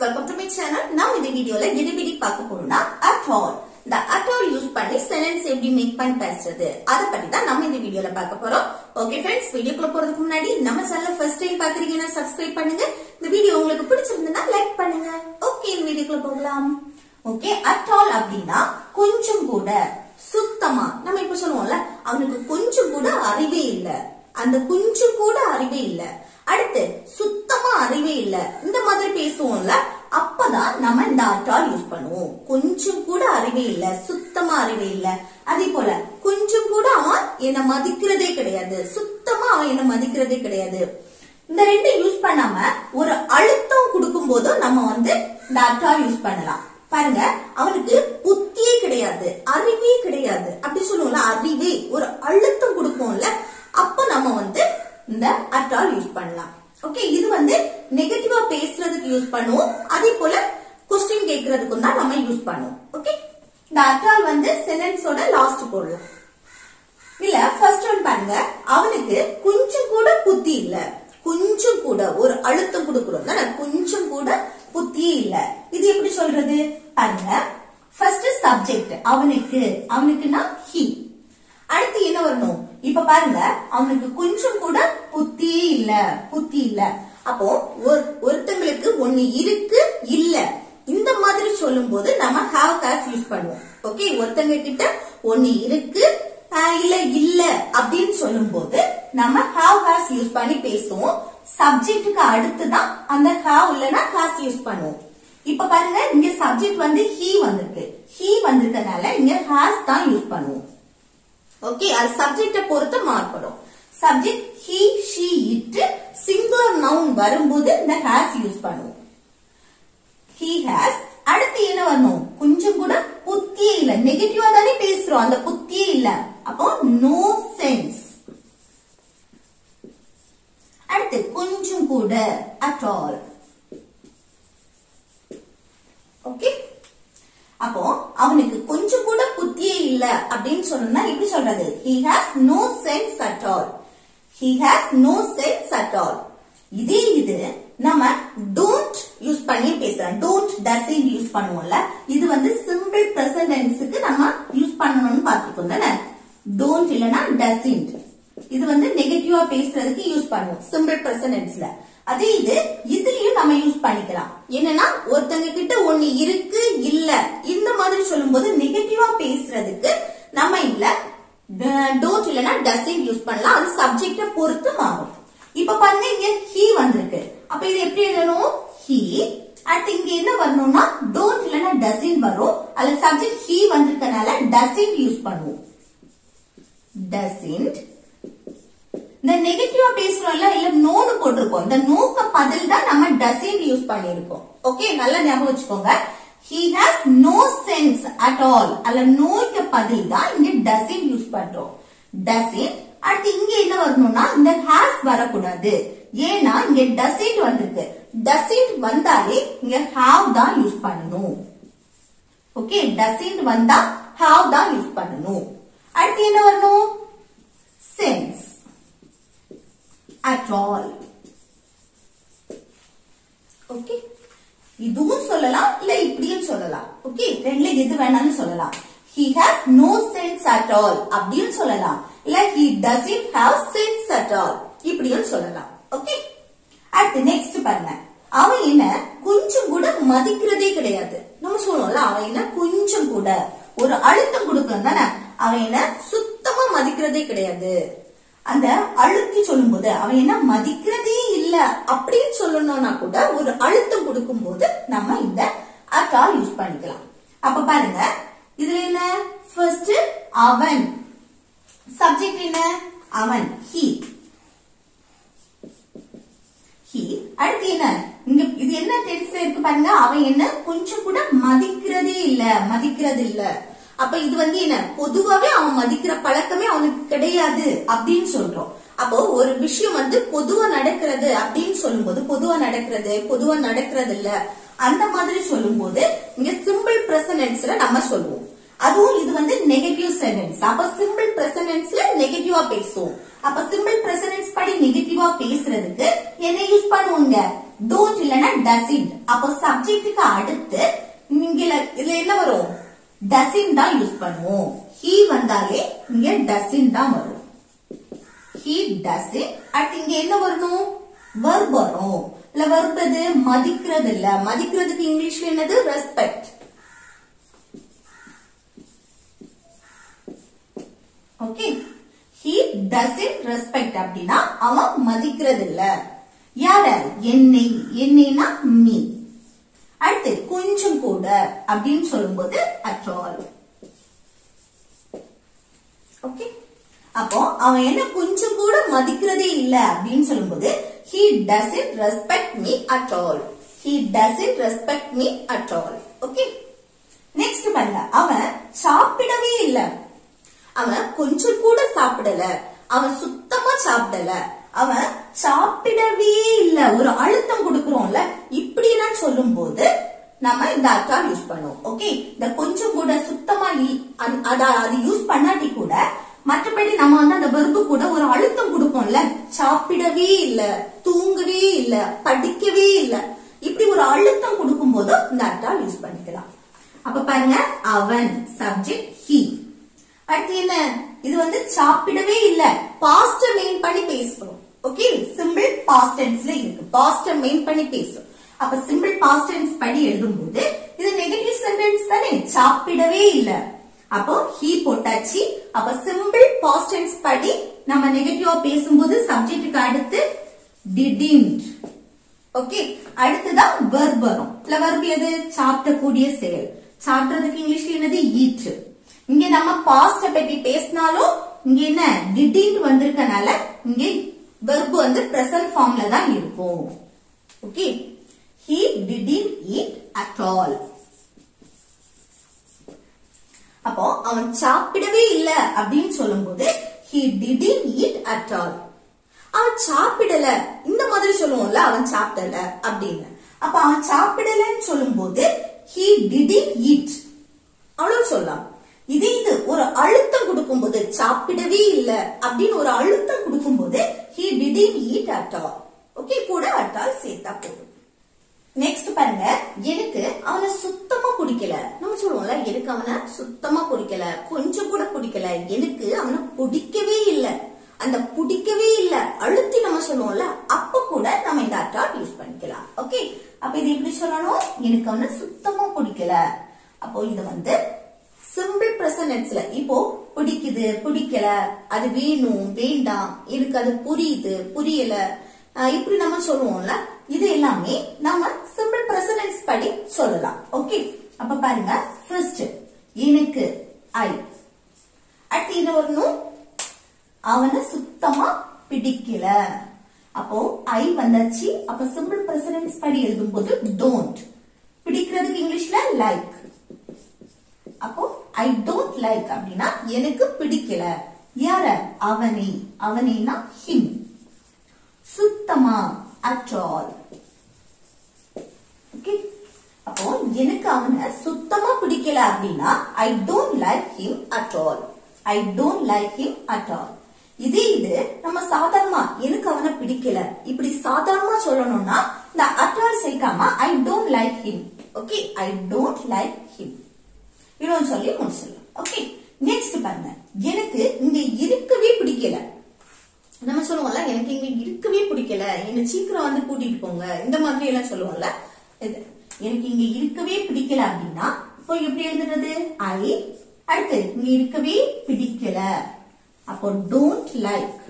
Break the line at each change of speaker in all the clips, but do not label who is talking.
welcome to my channel. Now in the video la edibidi paaka porona at all. The at all use பண்ணி sentence எப்படி make பண்ணி பேசுறது அத பத்தி தான் நம்ம இந்த வீடியோல பார்க்க போறோம். Okay friends, வீடியோக்குள்ள போறதுக்கு முன்னாடி நம்ம சேனலை first time பாக்குறீங்கன்னா subscribe பண்ணுங்க. இந்த வீடியோ உங்களுக்கு பிடிச்சிருந்தா லைக் பண்ணுங்க. Okay, இந்த வீடியோக்குள்ள போகலாம். Okay, at all அப்படினா கொஞ்சம் கூட சுத்தமா நம்ம இப்ப சொல்லுவோம்ல அவனுக்கு கொஞ்சம் கூட அறிவே இல்ல. அந்த கொஞ்சம் கூட அறிவே இல்ல. அடுத்து சுத்தமா அறிவே இல்ல. இந்த மாதிரி பேசுவோம்ல அப்பதான் நம்ம இந்த at all யூஸ் பண்ணுவோம். கொஞ்சம் கூட அறிவே இல்ல, சுத்தமா அறிவே இல்ல. அதே போல கொஞ்சம் கூட அவன் என்ன மதிக்கிறதே கிடையாது, சுத்தமா அவன் என்ன மதிக்கிறதே கிடையாது. இந்த ரெண்டு யூஸ் பண்ணாம ஒரு அழுத்தம் கொடுக்கும் போதும் நம்ம இந்த at all யூஸ் பண்ணலாம். பாருங்க, அவனுக்கு புத்தியே கிடையாது, அறிவே கிடையாது அப்படி சொல்லுவோம்ல, அறிவே ஒரு அழுத்தம் கொடுப்போம்ல அப்ப நம்ம இந்த at all யூஸ் பண்ணலாம். ஓகே, இது நெகட்டிவா பேசுறதுக்கு யூஸ் பண்ணுவோம். அதே போல क्वेश्चन கேக்குறதுக்கு தான் நம்ம யூஸ் பண்ணுவோம். ஓகே, இந்த at all சென்டென்ஸோட லாஸ்ட் போடலாம். இல்ல ஃபர்ஸ்ட் ஒன் பாருங்க, அவனுக்கு கொஞ்சம் கூட புத்தி இல்ல. கொஞ்சம் கூட ஒரு அழுத்தம் கொடுக்கிறோம் தானே, கொஞ்சம் கூட புத்தியே இல்ல. இது எப்படி சொல்றது பாருங்க. ஃபர்ஸ்ட் சப்ஜெக்ட் அவனுக்கு, அவனுக்குன்னா he. அடுத்து என்ன வரணும், இப்ப பாருங்க அவனுக்கு கொஞ்சம் கூட புத்தியே இல்ல, புத்தி இல்ல. அப்போ ஒருத்தங்களுக்கு ஒண்ணு இருக்கு இல்ல இந்த மாதிரி சொல்லும் போது நம்ம have has யூஸ் பண்ணுவோம். ஓகே, ஒருத்தங்க கிட்ட ஒண்ணு இருக்கு இல்ல அப்படின்னு சொல்லும் போது நம்ம have has யூஸ் பண்ணி பேசுவோம். சப்ஜெக்டுக்கு அடுத்துதான் அந்த have இல்லனா has யூஸ் பண்ணுவோம். இப்ப பாருங்க, இங்க சப்ஜெக்ட் he வந்திருக்கு, he வந்திருக்கனால இங்க has தான் யூஸ் பண்ணுவோம். ஓகே, அது சப்ஜெக்ட பொறுத்து மாறுபடும். Subject he, she, it, singular noun வரும்போது இந்த has யூஸ் பண்ணுவோம். he has. அடுத்து என்ன வரணும், கொஞ்சம் கூட புத்தியே இல்ல. நெகட்டிவா தானே பேசுறோம், அந்த புத்தியே இல்ல. அப்போ no sense. அடுத்து கொஞ்சம் கூட at all. ஓகே, அப்போ அவனுக்கு கொஞ்சம் கூட புத்தியே இல்ல அப்படின்னு சொன்னா எப்படி சொல்றது, he has no sense at all. he has no sense at all. இதே இது நம்ம don't யூஸ் பண்ணி பேசுறோம். don't, doesn't யூஸ் பண்ணுவோம்ல, இது சிம்பிள் பிரசன்ட் டென்ஸ்க்கு நம்ம யூஸ் பண்ணணும்னு பாத்துக்கோங்க தானே. don't இல்லனா doesn't, இது நெகட்டிவா பேசுறதுக்கு யூஸ் பண்ணுவோம் சிம்பிள் பிரசன்ட் டென்ஸ்ல. அதே இது இதுலயும் நம்ம யூஸ் பண்ணிக்கலாம். என்னன்னா ஒருத்தங்க கிட்ட ஒண்ணு இருக்கு இல்ல இந்த மாதிரி சொல்லும் போது நெகட்டிவா பேசுறதுக்கு நம்ம இல்ல don't இல்லனா doesn't யூஸ் பண்ணலாம். அது சப்ஜெக்ட பொறுத்து மாறும். இப்ப பாருங்க, இங்க he வந்திருக்கு. அப்ப இது எப்படி எழுதணும், he. அடுத்து இங்க என்ன வரணும்னா don't இல்லனா doesn't வரும். அதுல சப்ஜெக்ட் he வந்திருக்கனால doesn't யூஸ் பண்ணுவோம். doesn't. இந்த நெகட்டிவா பேசுறோம்ல, இல்ல நோன்னு போட்டிருக்கோம். இந்த நோக்கு பதில் தான் நம்ம doesn't யூஸ் பண்ணிருக்கோம். ஓகே, நல்லா ஞாபகம் வச்சுக்கோங்க. he has no sense at all. அல்ல நோக்கு பதில் தான் இங்க doesn't யூஸ் பண்றோம். doesn't. அடுத்து இங்க என்ன வரணும்னா இந்த has வரக்கூடாது. ஏன்னா இங்க doesn't வந்திருக்கு. doesn't வந்தாலே இங்க have தான் யூஸ் பண்ணணும். ஓகே, doesn't வந்தா have தான் யூஸ் பண்ணணும். அடுத்து என்ன வரணும், sense at all. ஓகே, இதுவும் சொல்லலாம் இல்ல இப்படியும் சொல்லலாம். ஓகே, ரெண்டுல எது வேணாலும் சொல்லலாம். he has no sense at all அப்படியும் சொல்லலாம், இல்ல he doesn't have sense at all இப்படியும் சொல்லலாம். ஓகே, அடுத்து நெக்ஸ்ட் பாருங்க, அவன் என்ன கொஞ்சம் கூட மதிக்கிறதே கிடையாது. நம்ம சொல்லுவோம்ல அவன் என்ன கொஞ்சம் கூட ஒரு அழுத்தம் கொடுக்கணும் தானே, அவன் என்ன சுத்தமா மதிக்கிறதே கிடையாது. அந்த அழுத்தி சொல்லும் போது அவன் என்ன மதிக்கிறதே இல்ல அப்படின்னு சொல்லணும்னா கூட ஒரு அழுத்தம் கொடுக்கும் போது நம்ம இந்த at all யூஸ் பண்ணிக்கலாம். அப்ப பாருங்க, இதுல என்ன ஃபர்ஸ்ட் அவன், சப்ஜெக்ட் என்ன அவன், he. he. அடுத்து என்ன இங்க இது என்ன டென்ஸ்ல இருக்கு பாருங்க, அவன் என்ன கொஞ்சம் கூட மதிக்கிறதே இல்ல, மதிக்கிறது இல்ல. அப்ப இது என்ன பொதுவாவே அவன் மதிக்கிற பழக்கமே அவனுக்கு கிடையாது அப்படின்னு சொல்றோம். அப்போ ஒரு விஷயம் பொதுவா நடக்கிறது அப்படின்னு சொல்லும் போது பொதுவா நடக்கிறது இல்ல அந்த மாதிரி சொல்லும் போது இங்க சிம்பிள் பிரசன்ட் டென்ஸ்ல நம்ம சொல்லுவோம். அதுவும் இது நெகட்டிவ் சென்டென்ஸ். அப்ப சிம்பிள் பிரசன்ட் டென்ஸ்ல நெகட்டிவா பேசுவோம். அப்ப சிம்பிள் பிரசன்ட் டென்ஸ் படி நெகட்டிவா பேசுறதுக்கு என்ன யூஸ் பண்ணுவோங்க, டோன்ட் இல்லனா டசன்ட். அப்போ சப்ஜெக்ட்டுக்கு அடுத்து இதுல என்ன வரும்? டசன்ட் தான் யூஸ் பண்ணுவோம். he வந்தாலே இங்க டசன்ட் தான் வரும். he doesn't. அடுத்து இங்க என்ன வரணும்? verb வரும். இல்ல verb எது? மதிக்கிறது இல்ல. மதிக்கிறதுக்கு இங்கிலீஷ்ல என்னது? Respect. Okay, he doesn't respect அப்படின்னா அவன் மதிக்கிறது இல்ல. யார? என்னை. என்னைனா me. அடுத்து கொஞ்சம் கூட அப்படின்னு சொல்லும்போது at all. ஓகே, அப்போ அவன் என்ன கொஞ்சம் கூட மதிக்கிறதே இல்ல அப்படின்னு சொல்லும்போது he doesn't respect me at all. he doesn't respect me at all. Okay, next பாருங்க. அவன் சாப்பிடவே இல்ல. அவன் கொஞ்சம் கூட சாப்பிடல. அவன் சுத்தமா சாப்பிடல. அவன் சாப்பிடவே இல்ல. ஒரு அழுத்தம் கொடுக்கிறோம்ல, இப்படி எல்லாம் சொல்லும் போது நம்ம இந்த at யூஸ் பண்ணுவோம். ஓகே, இந்த கொஞ்சம் கூட சுத்தமா அது யூஸ் பண்ணாட்டி கூட மற்றபடி நம்ம வந்து அந்த வெர்பு கூட ஒரு அழுத்தம் கொடுப்போம்ல. சாப்பிடவே இல்ல, தூங்கவே இல்ல, படிக்கவே இல்ல, இப்படி ஒரு அழுத்தம் கொடுக்கும் போது இந்த at யூஸ் பண்ணிக்கலாம். அப்ப பாருங்க, அவன் சப்ஜெக்ட் he. அடுத்து என்ன? இது வந்து சாப்பிடவே இல்ல. பாஸ்ட் மெயின் பண்ணி பேசுறோம். ஓகே, சிம்பிள் பாஸ்ட் டென்ஸ்ல இருக்கு. பாஸ்ட் மெயின் பண்ணி பேசும். அப்ப சிம்பிள் பாஸ்ட் டென்ஸ் படி எழுதும்போது இது நெகட்டிவ் சென்டென்ஸ் தானே. சாப்பிடவே இல்ல. அப்போ he போட்டாச்சு. அப்ப சிம்பிள் பாஸ்ட் டென்ஸ் படி நம்ம நெகட்டிவா பேசும்போது சப்ஜெக்ட்டுக்கு அடுத்து didn't. ஓகே, அடுத்துதான் verb வரும். இல்ல verb எது? சாப்பிடக்கூடிய செயல். சாப்பிடுறதுக்கு இங்கிலீஷ்ல என்னது? eat. இங்க நம்ம பாஸ்ட் பத்தி பேசினாலும் இங்க என்ன? didn't வந்திருக்கனால இங்க verb வந்து present formல தான் இருக்கும். Okay, he didn't eat at all. அப்போ அவன் சாப்பிடவே இல்ல அப்படின்னு சொல்லும்போது he didn't eat at all. அவன் சாப்பிடல இந்த மாதிரி சொல்லுவோம்ல, அவன் சாப்பிடல அப்படின்னு. அப்ப அவன் சாப்பிடலன்னு சொல்லும்போது he didn't eat அவ்வளவு சொல்லலாம். இது ஒரு அழுத்தம் கொடுக்கும்போது, சாப்பிடவே இல்ல அப்படின்னு ஒரு அழுத்தம் கொடுக்கும்போது he didn't eat at all. Okay, கூட at all சேர்த்தா போதும். நெக்ஸ்ட் பாருங்க, எனக்கு அவனை சுத்தமா பிடிக்கல. நம்ம சொல்லுவோம்ல, எனக்கு அவனை சுத்தமா பிடிக்கல, கொஞ்சம் கூட பிடிக்கல, எனக்கு அவனை பிடிக்கவே இல்ல. அந்த பிடிக்கவே இல்ல அழுத்தி நம்ம சொல்லுவோம்ல, அப்ப கூட நம்ம இந்த at all யூஸ் பண்ணிக்கலாம். ஓகே, அப்ப இது எப்படி சொல்லணும்? எனக்கு அவனை சுத்தமா பிடிக்கல. அப்போ இது வந்து சிம்பிள் பிரசன்ட் டென்ஸ்ல. இப்போ பிடிக்குது, பிடிக்கல, அது வேணும், வேண்டாம், எனக்கு அது புரியுது, புரியல, இப்படி நம்ம சொல்லுவோம்ல, இது எல்லாமே நம்ம சிம்பிள் பிரசன்ட் டென்ஸ் படி சொல்லலாம். ஓகே, அப்ப பாருங்க, ஃபர்ஸ்ட் எனக்கு ஐ. அடுத்து இது வரணும், அவனை சுத்தமா பிடிக்கல. அப்போ ஐ வந்தாச்சு. அப்ப சிம்பிள் பிரசன்ட் டென்ஸ் படி எழுதும் போது டோன்ட். பிடிக்கிறதுக்கு இங்கிலீஷ்ல லைக். அப்போ ஐ டோன்ட் லைக் அப்படின்னா எனக்கு பிடிக்கல. யார? அவனை. அவனைனா him. சுத்தமா at all. ஓகே, அப்போ எனக்கு அவனை சுத்தமா பிடிக்கல அப்படின்னா I don't like him at all. I don't like him at all. இது நம்ம சாதாரணமா எனக்கு அவனை பிடிக்கல இப்படி சாதாரணமா சொல்லணும்னா இந்த at all சேர்க்காம I don't like him. Okay, I don't like him இவ்வளவு சொல்லி முடிச்சிடலாம். ஓகே, நெக்ஸ்ட் பாருங்க, எனக்கு இங்க இருக்கவே பிடிக்கல. நம்ம சொல்லுவோம்ல, எனக்கு இங்க இருக்கவே பிடிக்கல, என்ன சீக்கிரம் வந்து கூட்டிட்டு போங்க, இந்த மாதிரி எல்லாம் சொல்லுவோம்ல. எனக்கு இங்க இருக்கவே பிடிக்கல அப்படின்னா இப்போ எப்படி எழுதுறது? ஐ. அடுத்து இங்க இருக்கவே பிடிக்கல, அப்போ டோன்ட் லைக்.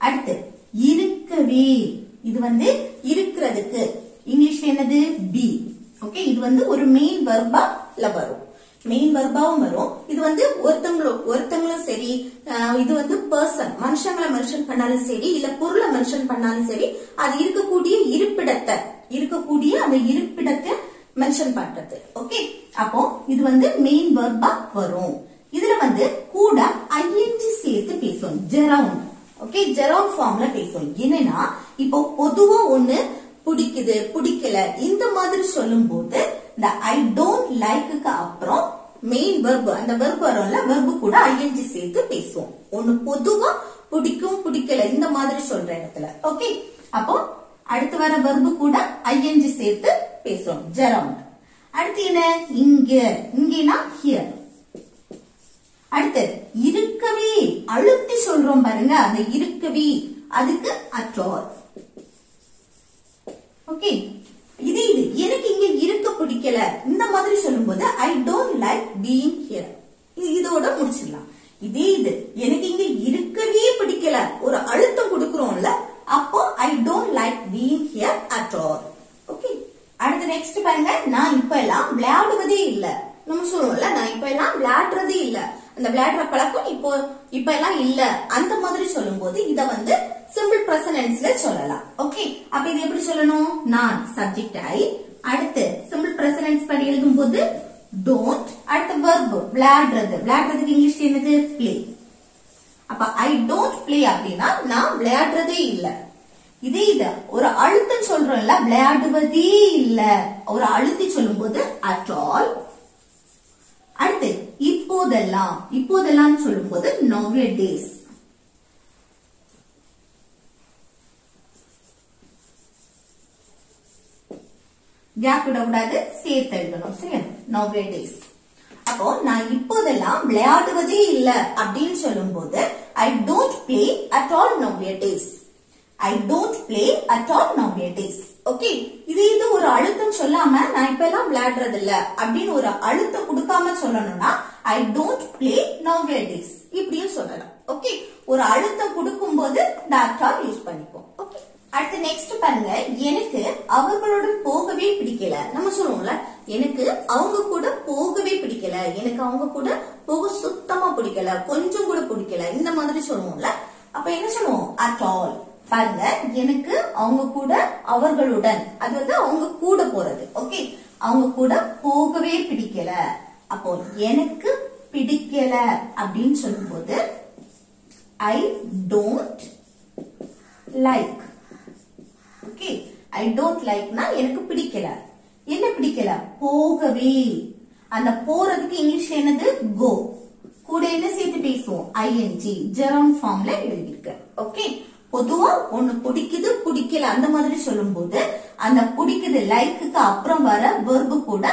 அடுத்து இருக்கவே, இது வந்து இருக்கிறதுக்கு இங்கிலீஷ்ல என்னது? பி. ஓகே, இது வந்து ஒரு மெயின் வெர்பால வரும். மெயின் வெர்பாவும் வரும். இது வந்து ஒருத்தங்களும் சரி, இது வந்து பர்சன் மனுஷங்களை மென்ஷன் பண்ணாலும் சரி, இல்ல பொருளை மென்ஷன் பண்ணாலும் சரி, அது இருக்கக்கூடிய அந்த இருப்பிடத்தை மென்ஷன் பண்றது. ஓகே, அப்போ இது வந்து மெயின் வெர்பா வரும். இதுல வந்து கூட ஐஎன்ஜி சேர்த்து பேசுவோம், ஜெரவுண்ட். ஓகே, ஜெரவுண்ட் ஃபார்ம்ல பேசுவோம். என்னன்னா இப்போ பொதுவா ஒண்ணு பிடிக்குது, பிடிக்கல, இந்த மாதிரி சொல்லும் போது இந்த ஐ டோன்ட் லைக்கு அப்புறம் மெயின் வெர்ப், அந்த வெர்ப் வரும்ல, வெர்ப் கூட ஐஎன்ஜி சேர்த்து பேசுவோம். ஒண்ணு பொதுவா பிடிக்கும் பிடிக்கல இந்த மாதிரி சொல்ற இடத்துல. ஓகே, அப்போ அடுத்து வர வெர்பு கூட ஐஎன்ஜி சேர்த்து பேசுறோம். ஜெரவுண்ட். அடுத்து என்ன? இங்க. இங்கனா ஹியர். அடுத்து இருக்கவே அழுத்தி சொல்றோம் பாருங்க, அந்த இருக்கவே அதுக்கு at all. ஓகே, இது எனக்கு இங்க இருக்க பிடிக்கல இந்த மாதிரி சொல்லும்போது I don't like being here. இதோட முடிச்சிடலாம். இது எனக்கு இங்க இருக்கவே பிடிக்கல ஒரு அழுத்தம் கொடுக்கறோம்ல, அப்போ I don't like being here at all. Okay, அடுத்து நெக்ஸ்ட் பாருங்க. நான் இப்ப எல்லாம் விளையாடுவதே இல்ல. நம்ம சொல்லுவோம்ல, நான் இப்ப எல்லாம் விளையாடுறதே இல்ல, அந்த விளையாடுற பழக்கம் இப்ப எல்லாம் இல்ல அந்த மாதிரி சொல்லும்போது இத சிம்பிள் பிரசன்ட் டென்ஸ்ல சொல்லலாம். ஓகே, அப்ப இது எப்படி சொல்லணும்? நான் சப்ஜெக்ட் ஐ. அடுத்து சிம்பிள் பிரசன்ட் டென்ஸ் படி எழுதும் போது don't. அடுத்து வெர்ப் விளையாடுறதுக்கு இங்கிலீஷ் என்னது? play. அப்ப I don't play அப்படின்னா நான் விளையாடுறதே இல்ல. இதே ஒரு அழுத்தம் சொல்றோம்ல, விளையாடுவதே இல்ல ஒரு அழுத்தி சொல்லும் போது at all. அடுத்து இப்போதெல்லாம் சொல்லும் போது nowadays. கேப் விடக்கூடாது, சேர்த்து எழுதணும். சரி, nowadays. அப்போ நான் இப்போதெல்லாம் விளையாடுவதே இல்ல அப்படின்னு சொல்லும் போது I don't play at all nowadays. I don't play at all nowadays. Okay, இது ஒரு அழுத்தம் சொல்லாம நான் இப்ப எல்லாம் விளையாடுறது இல்ல அப்படின்னு ஒரு அழுத்தம் கொடுக்காம சொல்லணும்னா I don't play nowadays இப்படியும் சொல்லலாம். ஓகே, ஒரு அழுத்தம் கொடுக்கும் போது at all யூஸ் பண்ணிப்போம். ஓகே, அடுத்து நெக்ஸ்ட் பாருங்க. எனக்கு அவர்களுடன் போகவே பிடிக்கல. நம்ம சொல்லுவோம்ல, எனக்கு அவங்க கூட போகவே பிடிக்கல, எனக்கு அவங்க கூட போக சுத்தமா பிடிக்கல, கொஞ்சம் கூட பிடிக்கல இந்த மாதிரி சொல்லுவோம்ல. அப்ப என்ன சொல்லுவோம்? at all. பாருங்க, எனக்கு அவங்க கூட அவர்களுடன் அது அவங்க கூட போறது. ஓகே, அவங்க கூட போகவே பிடிக்கல. அப்போ எனக்கு பிடிக்கல அப்படின்னு சொல்லும்போது I don't like. Okay, I don't likeனா எனக்கு பிடிக்கல. என்ன பிடிக்கல? போகவே. அந்த போறதுக்கு இங்கிலீஷ்ல என்னது? go. கூட என்ன சேர்த்து பேசுவோம்? ing ஜெரவுண்ட் ஃபார்ம்ல எழுதிருக்கு. ஓகே, பொதுவா ஒண்ணு பிடிக்குது பிடிக்கல அந்த மாதிரி சொல்லும் போது அந்த பிடிக்குது லைக்கு அப்புறம் வர வெர்பு கூட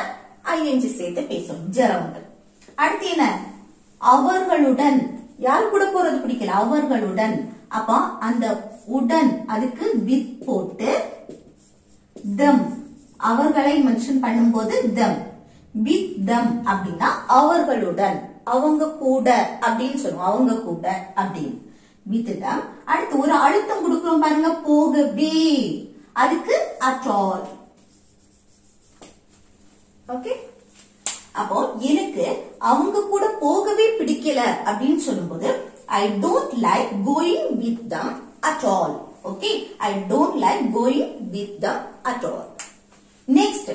ing சேர்த்து பேசுவோம், ஜெரவுண்ட். அடுத்து என்ன? அவர்களுடன். யாரு கூட போறது பிடிக்கல? அவர்களுடன். அப்ப அந்த உடன் அதுக்கு with போட்டு them அவர்களை மென்ஷன் பண்ணும்போது them with them அப்படின்னா அவர்களுடன், அவங்க கூட அப்படின்னு சொல்லுவோம். அவங்க கூட அப்படின்னு with them. அடுத்து ஒரு அழுத்தம் கொடுக்கிறோம் பாருங்க, போகவே, அதுக்கு at all. ஓகே, அப்போ எனக்கு அவங்க கூட போகவே பிடிக்கல அப்படின்னு சொல்லும்போது I don't like going with them at all. Okay, I don't like going with them at all. Next,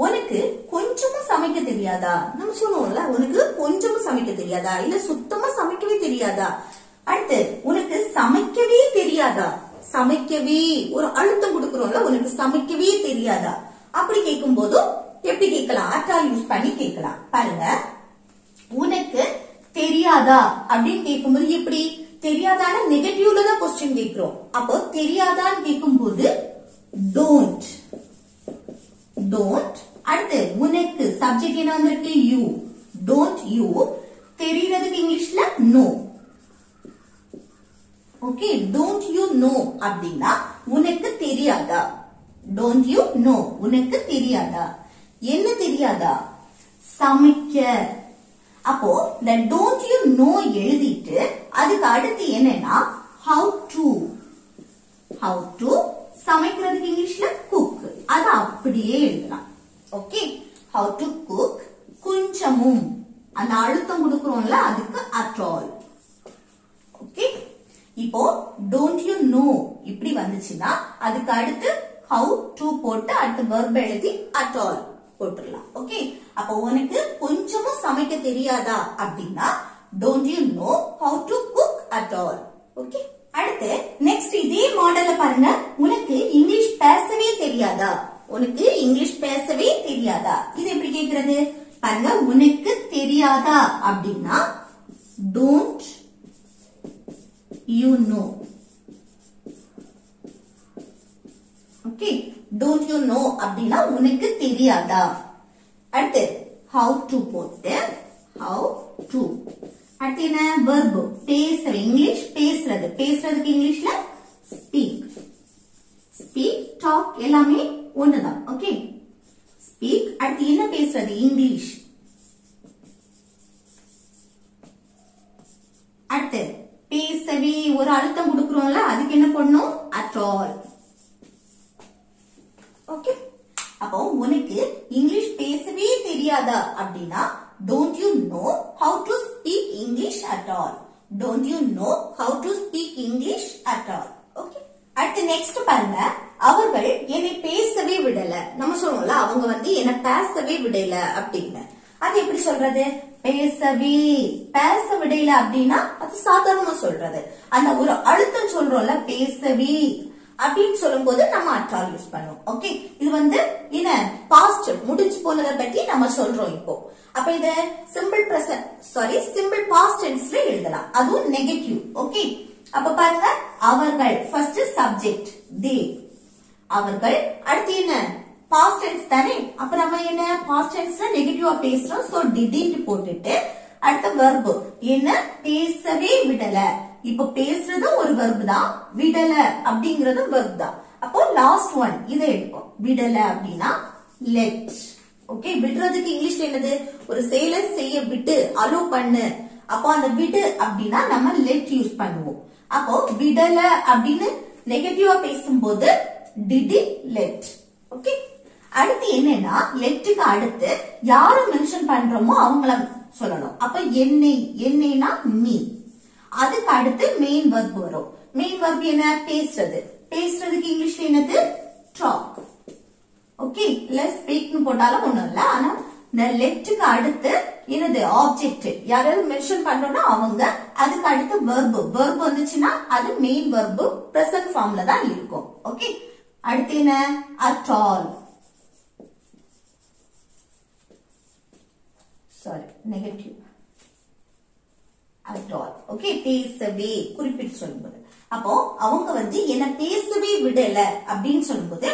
உனக்கு கொஞ்சமா சமைக்க தெரியாதா? நம்ம சொல்லுவோம்ல, உனக்கு கொஞ்சமா சமைக்க தெரியாதா, இல்ல சுத்தமா சமைக்கவே தெரியாதா. அடுத்து உனக்கு சமைக்கவே தெரியாதா? சமைக்கவே ஒரு அழுத்தம் கொடுக்கிறோம்ல, உனக்கு சமைக்கவே தெரியாதா அப்படி கேட்கும் போதும் எப்படி கேட்கலாம்? at all யூஸ் பண்ணி கேட்கலாம். பாருங்க, உனக்கு தெரியாதா அப்படின்னு கேட்கும்போது எப்படி? தெரியாதான நெகட்டிவ்ல தான் क्वेश्चन கேக்குறோம். அப்போ தெரியாதான்னு கேட்கும்போது don't. அடுத்து உனக்கு சப்ஜெக்ட் என்ன வந்திருக்கு? you. don't you. தெரியறதுக்கு இங்கிலீஷ்ல no. Okay, don't you know அப்படின்னா உனக்கு தெரியாதா? don't you know உனக்கு தெரியாதா? என்ன தெரியாதா? சமைக்க. அப்போ இந்த don't you know எழுதிட்டு அதுக்கு அடுத்து என்னன்னா how to சமைக்கிறதுக்கு இங்கிலீஷ்ல cook. அத அப்படியே எழுதலாம். Okay, how to cook. கொஞ்சமும் அந்த அழுத்தம் கொடுக்கிறோம்ல, அதுக்கு at all. ஓகே, இப்போ don't you know இப்படி வந்துச்சுன்னா அதுக்கு அடுத்து how to போட்டு அடுத்து verb எழுதி at all போட்டுடலாம். ஓகே, அப்போ உனக்கு கொஞ்சமும் சமைக்க தெரியாதா அப்படின்னா don't you know how to cook at all. Okay, அடுத்து நெக்ஸ்ட் இதே மாடல்ல பாருங்க. உனக்கு இங்கிலீஷ் பேசவே தெரியாதா? உனக்கு இங்கிலீஷ் பேசவே தெரியாதா? இது எப்படி கேக்குறது பாருங்க. உனக்கு தெரியாதா அப்படின்னா don't you know. Okay don't you know அப்படின்னா உனக்கு தெரியாதா. அடுத்து how to போட்டு how to. அடுத்து என்ன verb பேசுற இங்கிலீஷ் பேசுறது பேசுறதுக்கு இங்கிலீஷ்ல speak speak talk எல்லாமே ஒண்ணுதான். Okay speak. அடுத்து என்ன பேசுறது இங்கிலீஷ். அடுத்து பேசவே ஒரு அழுத்தம் கொடுக்கிறோம்ல அதுக்கு என்ன பண்ணணும் at all. ஓகே அப்போ உனக்கு இங்கிலீஷ் பேசவே தெரியாதா அப்படின்னா don't you know how to speak English at all. Don't you know how to speak English at all. Okay அடுத்து நெக்ஸ்ட் பாருங்க அவர்கள் என்னை பேசவே விடல. நம்ம சொல்லுவோம்ல அவங்க என்ன பேசவே விடல அப்படின்னு. அது எப்படி சொல்றது பேசவே பேச விடல அப்படின்னா அது சாதாரணமா சொல்றது. அந்த ஒரு அழுத்தம் சொல்றோம்ல பேசவே அப்படின்னு சொல்லும் போது நம்ம at all யூஸ் பண்ணுவோம். ஓகே இது என்ன பாஸ்ட் முடிஞ்சு போனதை பத்தி நம்ம சொல்றோம் இப்போ. அப்ப இத சிம்பிள் பாஸ்ட் டென்ஸ்ல எழுதலாம் அதுவும் நெகட்டிவ். ஓகே அப்ப பாருங்க அவர்கள் ஃபர்ஸ்ட் சப்ஜெக்ட் தே அவர்கள். அடுத்து என்ன பாஸ்ட் டென்ஸ் தானே அப்ப நம்ம என்ன பாஸ்ட் டென்ஸ்ல நெகட்டிவா பேசுறோம். சோ didn't போட்டுட்டு அடுத்த verb என்ன பேசவே விடல. இப்ப பேசுறது ஒரு verb தான் விடல அப்படிங்கறது verb தான். அப்போ லாஸ்ட் ஒன் இதை எடுப்போம். விடல அப்படின்னா let. ஓகே விடுறதுக்கு இங்கிலீஷ்ல என்னது ஒரு செயலை செய்ய விட்டு அலோ பண்ணு. அப்போ அந்த விடு அப்படின்னா நம்ம let யூஸ் பண்ணுவோம். அப்போ விடல அப்படின்னு நெகட்டிவா பேசும்போது didn't let. ஓகே அடுத்து என்னன்னா லெட்டுக்கு அடுத்து யாரை மென்ஷன் பண்றோமோ அவங்கள சொல்லணும். அப்ப என்னைனா மீ. அதுக்கு அடுத்து மெயின் verb வரும். மெயின் verb என்ன பேசுறது பேசுறதுக்கு இங்கிலீஷ்ல என்னது டாக். ஓகே லெஸ் ஸ்பீக்னு போட்டாலும் ஒண்ணும் இல்ல. ஆனா இந்த லெட்டுக்கு அடுத்து என்னது ஆப்ஜெக்ட் யாராவது மென்ஷன் பண்றோம்னா அவங்க. அதுக்கு அடுத்து verb வந்துச்சுன்னா அது மெயின் verb பிரசன்ட் ஃபார்ம்ல தான் இருக்கும். ஓகே அடுத்து என்ன at all. Sorry negative at all. Okay பேசவே குறிப்பிட்டு சொல்லும்போது அப்போ அவங்க என்ன பேசவே விடல அப்படின்னு சொல்லும்போது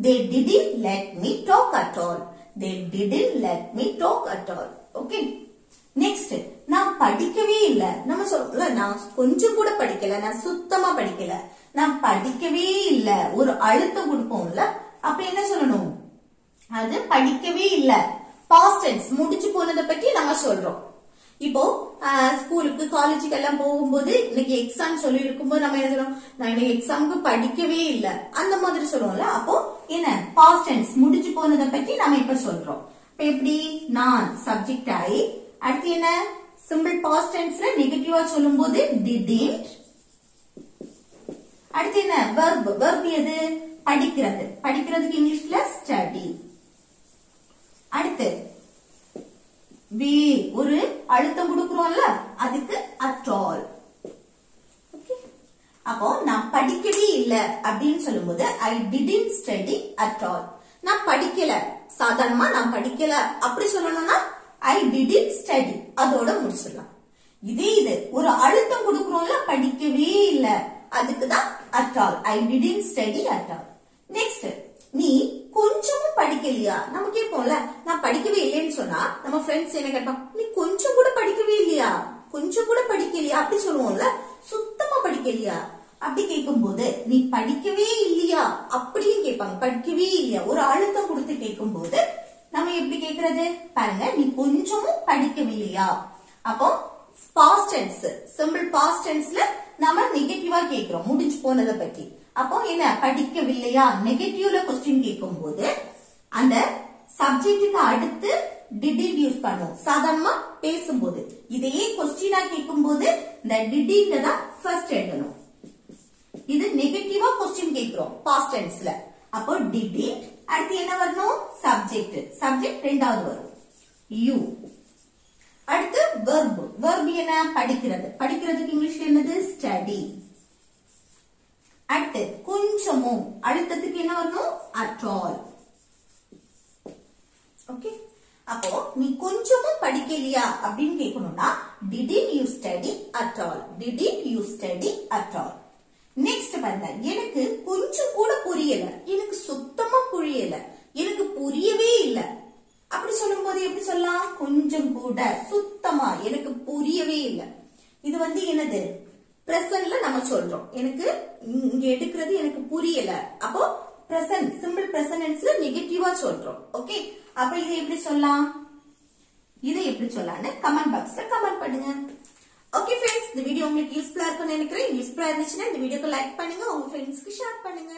they didn't let me talk at all. They didn't let me talk at all. Okay next நான் படிக்கவே இல்ல. நம்ம சொல்றோம்ல நான் கொஞ்சம் கூட படிக்கல நான் சுத்தமா படிக்கல நான் படிக்கவே இல்ல ஒரு அழுத்தம் கொடுப்போம்ல. அப்ப என்ன சொல்லணும் அது படிக்கவே இல்ல பாஸ்ட் டென்ஸ் முடிஞ்சு போனதை பத்தி நம்ம சொல்றோம். இப்போ ஸ்கூலுக்கு காலேஜுக்கு எல்லாம் போகும்போது இன்னைக்கு எக்ஸாம் சொல்லி இருக்கும்போது நம்ம என்ன சொல்றோம் நான் இன்னைக்கு எக்ஸாமுக்கு படிக்கவே இல்ல அந்த மாதிரி சொல்லுவோம்ல. அப்போ என்ன பாஸ்ட் டென்ஸ் முடிஞ்சு போனதை பத்தி நம்ம இப்ப சொல்றோம். இப்ப எப்படி நான் சப்ஜெக்ட் ஆகி அடுத்து என்ன சிம்பிள் பாஸ்ட் டென்ஸ்ல நெகட்டிவா சொல்லும் போது didn't. அடுத்து என்ன verb எது படிக்கிறது படிக்கிறதுக்கு இங்கிலீஷ்ல ஸ்டடி. அடுத்து ஒரு அழுத்தம் கொடுக்கிறோம்ல அதுக்கு at all. அப்போ நான் படிக்கவே இல்ல அப்படின்னு சொல்லும்போது I didn't study at all. நான் படிக்கல சாதாரணமா நான் படிக்கல அப்படி சொல்லணும்னா I didn't study அதோட முடிச்சிடலாம். இது ஒரு அழுத்தம் கொடுக்கிறோம்ல படிக்கவே இல்ல அதுக்குதான் at all. I didn't study at all. Next நீ கொஞ்சமும் படிக்கலையா நம்ம கேட்போம்ல நான் படிக்கவே இல்லைன்னு சொன்னா நம்ம ஃப்ரெண்ட்ஸ் என்ன கேட்பாங்க நீ கொஞ்சம் கூட படிக்கவே இல்லையா கொஞ்சம் கூட படிக்கலையா அப்படி சொல்லுவோம்ல. சுத்தமா படிக்கலையா அப்படி கேட்கும் போது நீ படிக்கவே இல்லையா அப்படியும் கேட்பாங்க. படிக்கவே இல்லையா ஒரு அழுத்தம் கொடுத்து கேட்கும் போது நம்ம எப்படி கேக்குறது பாருங்க நீ கொஞ்சமும் படிக்கவில்லையா. அப்போ பாஸ்ட் டென்ஸ் சிம்பிள் பாஸ்ட் டென்ஸ்ல நம்ம நெகட்டிவா கேக்குறோம் முடிஞ்சு போனதை பத்தி. அப்போ என்ன படிக்கவில்லையா நெகட்டிவ்ல கொஸ்டின் கேட்கும் போது அந்த சப்ஜெக்டுக்கு அடுத்து didn't யூஸ் பண்ணுவோம் சாதாரணமா பேசும்போது. இதே கொஸ்டினா கேட்கும் போது இந்த didn't தான் ஃபர்ஸ்ட் எழுதணும். இது நெகட்டிவா கொஸ்டின் கேக்குறோம் பாஸ்ட் டென்ஸ்ல. அப்போ didn't அடுத்து என்ன வரணும் சப்ஜெக்ட் ரெண்டாவது வரும் you. அடுத்து verb என்ன படிக்கிறதுக்கு இங்கிலீஷ்ல என்னது ஸ்டடி. அடுத்து கொஞ்சமும் அழுத்தத்துக்கு என்ன வரணும் at all. ஓகே அப்போ நீ கொஞ்சமும் படிக்கலையா அப்படின்னு கேட்கணும்னா didn't you study at all. Didn't you study at all. Next பாருங்க எனக்கு கொஞ்சம் கூட புரியல எனக்கு சுத்தமா எனக்கு புரியவே இல்லை. இது வந்து என்னது பிரசன்ட்ல நம்ம சொல்றோம். எனக்கு இங்க எடுக்கிறது எனக்கு புரியல. அப்போ பிரசன்ட் சிம்பிள் பிரசன்ட்ஸ்ல நெகட்டிவா சொல்றோம். ஓகே, அப்ப இதை எப்படி சொல்லலாம், இதை எப்படி சொல்லலாம்னு கமெண்ட் பாக்ஸ்ல கமெண்ட் பண்ணுங்க. ஓகே ஃப்ரெண்ட்ஸ், இந்த வீடியோ உங்களுக்கு யூஸ்ஃபுல்லா இருக்கும்னு நினைக்கிறேன். யூஸ்ஃபுல்லா இருந்துச்சுன்னா இந்த வீடியோக்கு லைக் பண்ணுங்க, உங்க ஃப்ரெண்ட்ஸ்க்கு ஷேர் பண்ணுங்க.